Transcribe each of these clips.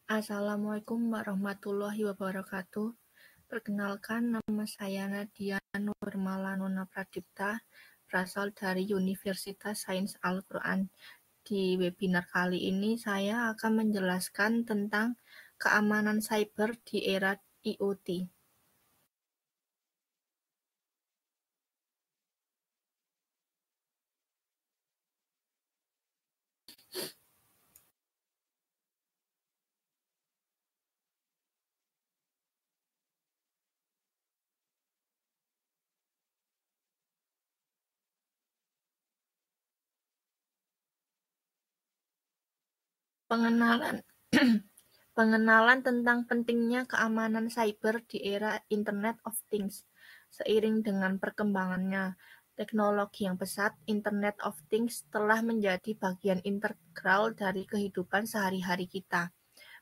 Assalamualaikum warahmatullahi wabarakatuh. Perkenalkan, nama saya Nadia Nurmalanuna Pradipta, berasal dari Universitas Sains Al-Quran. Di webinar kali ini saya akan menjelaskan tentang keamanan cyber di era IoT. Pengenalan Pengenalan tentang pentingnya keamanan cyber di era Internet of Things. Seiring dengan perkembangannya teknologi yang pesat, Internet of Things telah menjadi bagian integral dari kehidupan sehari-hari kita.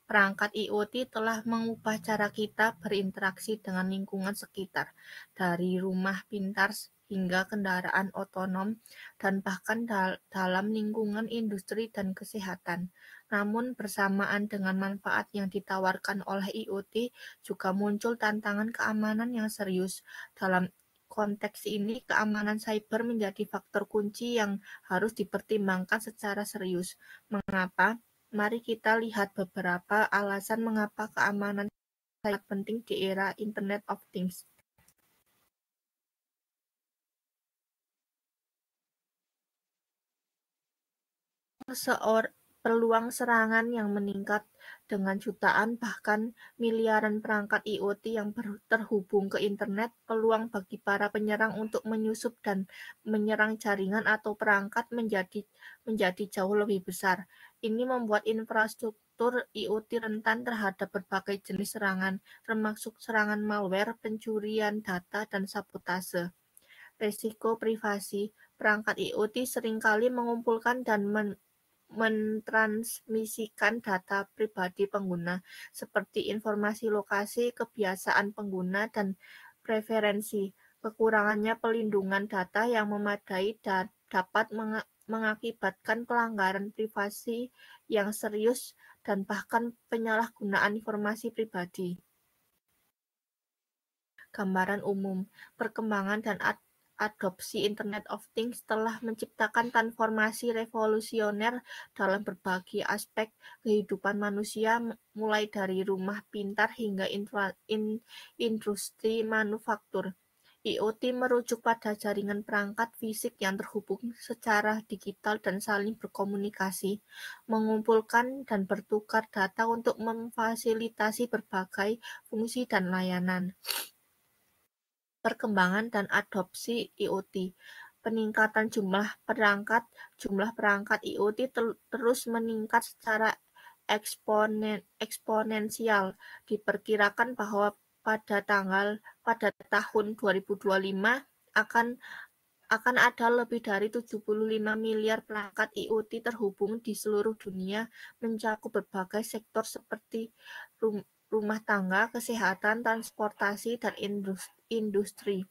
Perangkat IoT telah mengubah cara kita berinteraksi dengan lingkungan sekitar, dari rumah pintar hingga kendaraan otonom, dan bahkan dalam lingkungan industri dan kesehatan. Namun, bersamaan dengan manfaat yang ditawarkan oleh IoT, juga muncul tantangan keamanan yang serius. Dalam konteks ini, keamanan cyber menjadi faktor kunci yang harus dipertimbangkan secara serius. Mengapa? Mari kita lihat beberapa alasan mengapa keamanan sangat penting di era Internet of Things. Peluang serangan yang meningkat dengan jutaan bahkan miliaran perangkat IoT yang terhubung ke internet, peluang bagi para penyerang untuk menyusup dan menyerang jaringan atau perangkat menjadi jauh lebih besar. Ini membuat infrastruktur IoT rentan terhadap berbagai jenis serangan, termasuk serangan malware, pencurian data, dan sabotase. Risiko privasi. Perangkat IoT seringkali mengumpulkan dan mentransmisikan data pribadi pengguna, seperti informasi lokasi, kebiasaan pengguna, dan preferensi. Kekurangannya pelindungan data yang memadai dapat mengakibatkan pelanggaran privasi yang serius dan bahkan penyalahgunaan informasi pribadi. Gambaran umum, perkembangan dan adopsi Internet of Things telah menciptakan transformasi revolusioner dalam berbagai aspek kehidupan manusia, mulai dari rumah pintar hingga industri manufaktur. IoT merujuk pada jaringan perangkat fisik yang terhubung secara digital dan saling berkomunikasi, mengumpulkan dan bertukar data untuk memfasilitasi berbagai fungsi dan layanan. Perkembangan dan adopsi IoT. Peningkatan jumlah perangkat IoT terus meningkat secara eksponensial. Diperkirakan bahwa pada tahun 2025 akan ada lebih dari 75 miliar perangkat IoT terhubung di seluruh dunia, mencakup berbagai sektor seperti rumah tangga, kesehatan, transportasi, dan industri.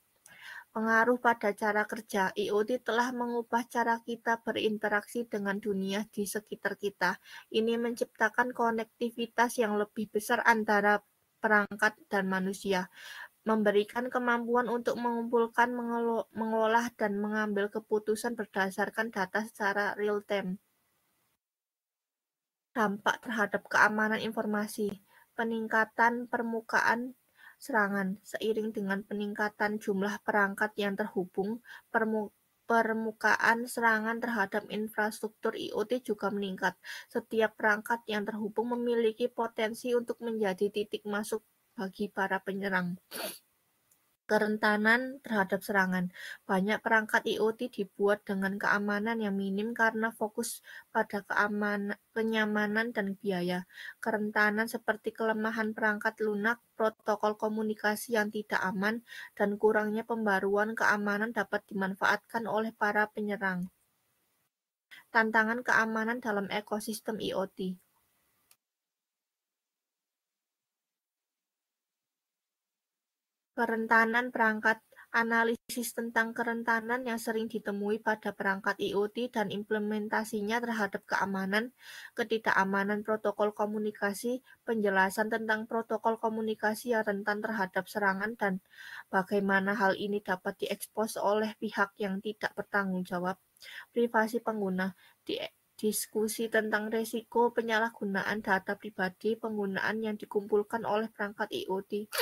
Pengaruh pada cara kerja. IoT telah mengubah cara kita berinteraksi dengan dunia di sekitar kita. Ini menciptakan konektivitas yang lebih besar antara perangkat dan manusia, memberikan kemampuan untuk mengumpulkan, mengolah, dan mengambil keputusan berdasarkan data secara real-time. Dampak terhadap keamanan informasi. Peningkatan permukaan serangan. Seiring dengan peningkatan jumlah perangkat yang terhubung, permukaan serangan terhadap infrastruktur IoT juga meningkat. Setiap perangkat yang terhubung memiliki potensi untuk menjadi titik masuk bagi para penyerang. Kerentanan terhadap serangan. Banyak perangkat IoT dibuat dengan keamanan yang minim karena fokus pada kenyamanan dan biaya. Kerentanan seperti kelemahan perangkat lunak, protokol komunikasi yang tidak aman, dan kurangnya pembaruan keamanan dapat dimanfaatkan oleh para penyerang. Tantangan keamanan dalam ekosistem IoT. Kerentanan perangkat Analisis tentang kerentanan yang sering ditemui pada perangkat IoT dan implementasinya terhadap keamanan, ketidakamanan protokol komunikasi, penjelasan tentang protokol komunikasi yang rentan terhadap serangan, dan bagaimana hal ini dapat diekspos oleh pihak yang tidak bertanggung jawab. Privasi pengguna, diskusi tentang resiko penyalahgunaan data pribadi penggunaan yang dikumpulkan oleh perangkat IoT.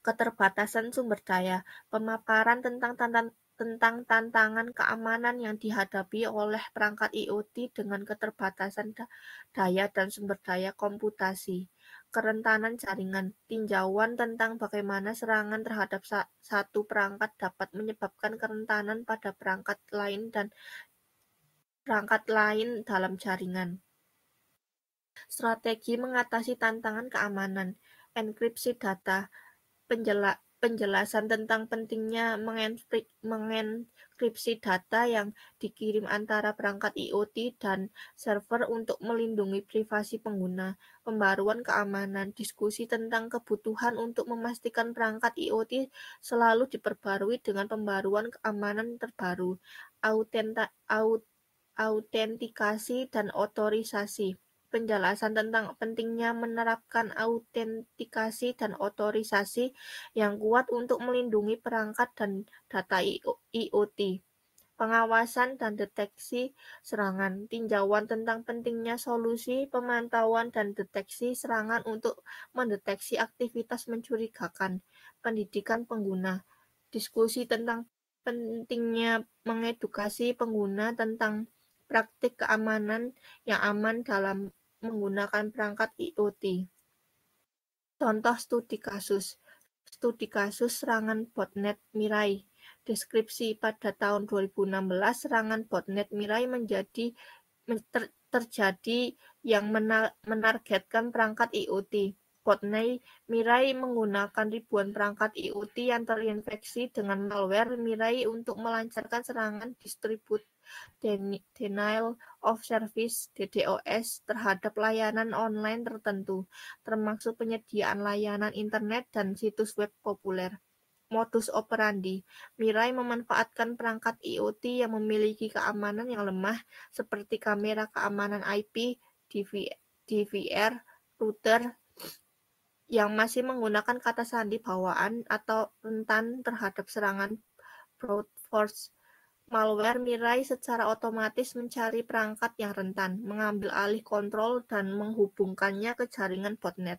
Keterbatasan sumber daya, pemaparan tentang tantangan keamanan yang dihadapi oleh perangkat IoT dengan keterbatasan daya dan sumber daya komputasi. Kerentanan jaringan, tinjauan tentang bagaimana serangan terhadap satu perangkat dapat menyebabkan kerentanan pada perangkat lain dalam jaringan. Strategi mengatasi tantangan keamanan, enkripsi data, penjelasan tentang pentingnya mengenkripsi data yang dikirim antara perangkat IoT dan server untuk melindungi privasi pengguna, pembaruan keamanan, diskusi tentang kebutuhan untuk memastikan perangkat IoT selalu diperbarui dengan pembaruan keamanan terbaru, autentikasi dan otorisasi. Penjelasan tentang pentingnya menerapkan autentikasi dan otorisasi yang kuat untuk melindungi perangkat dan data IoT. Pengawasan dan deteksi serangan, tinjauan tentang pentingnya solusi pemantauan dan deteksi serangan untuk mendeteksi aktivitas mencurigakan. Pendidikan pengguna, diskusi tentang pentingnya mengedukasi pengguna tentang praktik keamanan yang aman dalam menggunakan perangkat IoT. Contoh studi kasus serangan botnet Mirai. Deskripsi pada tahun 2016, serangan botnet Mirai terjadi yang menargetkan perangkat IoT. Botnet Mirai menggunakan ribuan perangkat IoT yang terinfeksi dengan malware Mirai untuk melancarkan serangan distribut denial of service (DDoS) terhadap layanan online tertentu, termasuk penyediaan layanan internet dan situs web populer. Modus operandi, Mirai memanfaatkan perangkat IoT yang memiliki keamanan yang lemah seperti kamera keamanan IP, DVR, router yang masih menggunakan kata sandi bawaan atau rentan terhadap serangan brute force. Malware Mirai secara otomatis mencari perangkat yang rentan, mengambil alih kontrol, dan menghubungkannya ke jaringan botnet.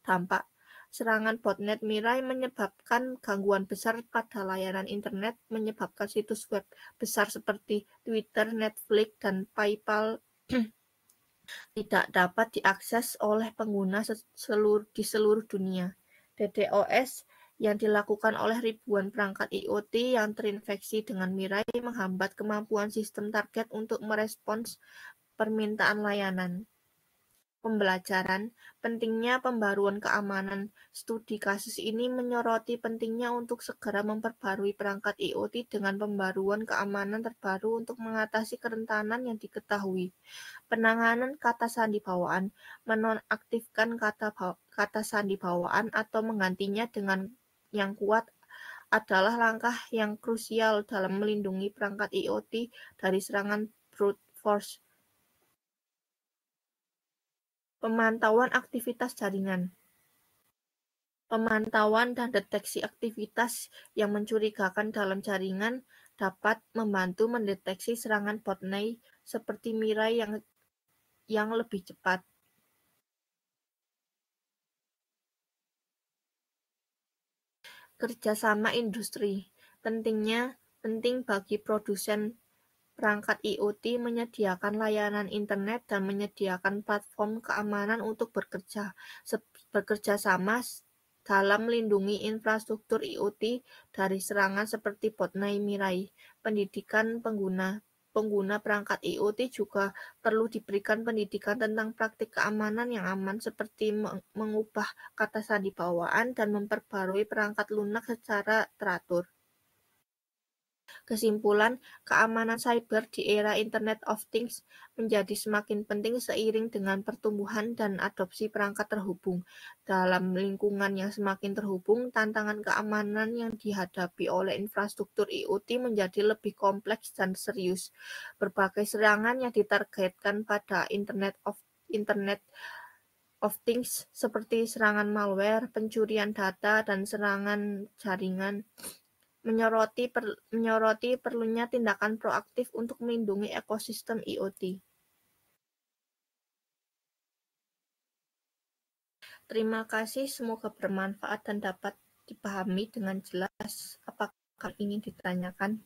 Dampak, serangan botnet Mirai menyebabkan gangguan besar pada layanan internet, menyebabkan situs web besar seperti Twitter, Netflix, dan PayPal tidak dapat diakses oleh pengguna di seluruh dunia. DDoS yang dilakukan oleh ribuan perangkat IoT yang terinfeksi dengan Mirai menghambat kemampuan sistem target untuk merespons permintaan layanan. Pembelajaran, pentingnya pembaruan keamanan. Studi kasus ini menyoroti pentingnya untuk segera memperbarui perangkat IoT dengan pembaruan keamanan terbaru untuk mengatasi kerentanan yang diketahui. Penanganan kata sandi bawaan, menonaktifkan kata sandi bawaan atau menggantinya dengan yang kuat adalah langkah yang krusial dalam melindungi perangkat IoT dari serangan brute force. Pemantauan aktivitas jaringan. Pemantauan dan deteksi aktivitas yang mencurigakan dalam jaringan dapat membantu mendeteksi serangan botnet seperti Mirai yang lebih cepat. Kerjasama industri. Penting bagi produsen perangkat IoT menyediakan layanan internet dan menyediakan platform keamanan untuk bekerja sama dalam melindungi infrastruktur IoT dari serangan seperti botnet Mirai. Pendidikan pengguna perangkat IoT juga perlu diberikan pendidikan tentang praktik keamanan yang aman seperti mengubah kata sandi bawaan dan memperbarui perangkat lunak secara teratur. Kesimpulan, keamanan cyber di era Internet of Things menjadi semakin penting seiring dengan pertumbuhan dan adopsi perangkat terhubung. Dalam lingkungan yang semakin terhubung, tantangan keamanan yang dihadapi oleh infrastruktur IoT menjadi lebih kompleks dan serius. Berbagai serangan yang ditargetkan pada Internet of Things seperti serangan malware, pencurian data, dan serangan jaringan menyoroti perlunya tindakan proaktif untuk melindungi ekosistem IoT. Terima kasih, semoga bermanfaat dan dapat dipahami dengan jelas. Apakah ingin ditanyakan?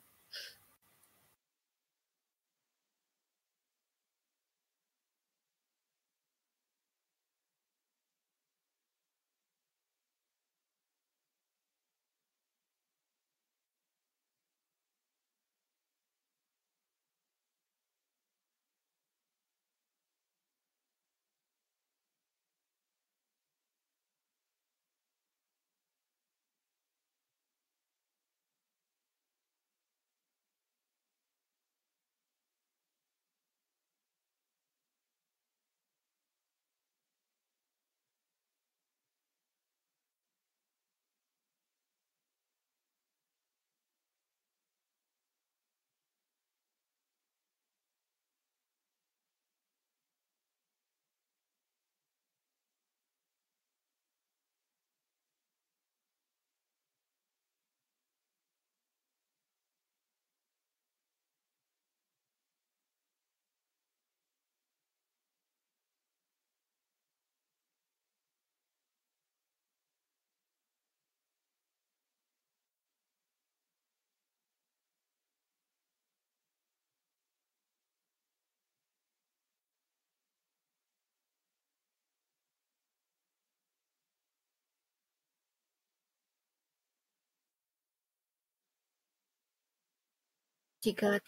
Jika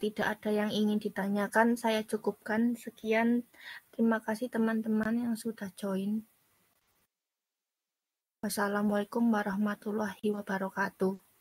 tidak ada yang ingin ditanyakan, saya cukupkan. Sekian, terima kasih teman-teman yang sudah join. Wassalamualaikum warahmatullahi wabarakatuh.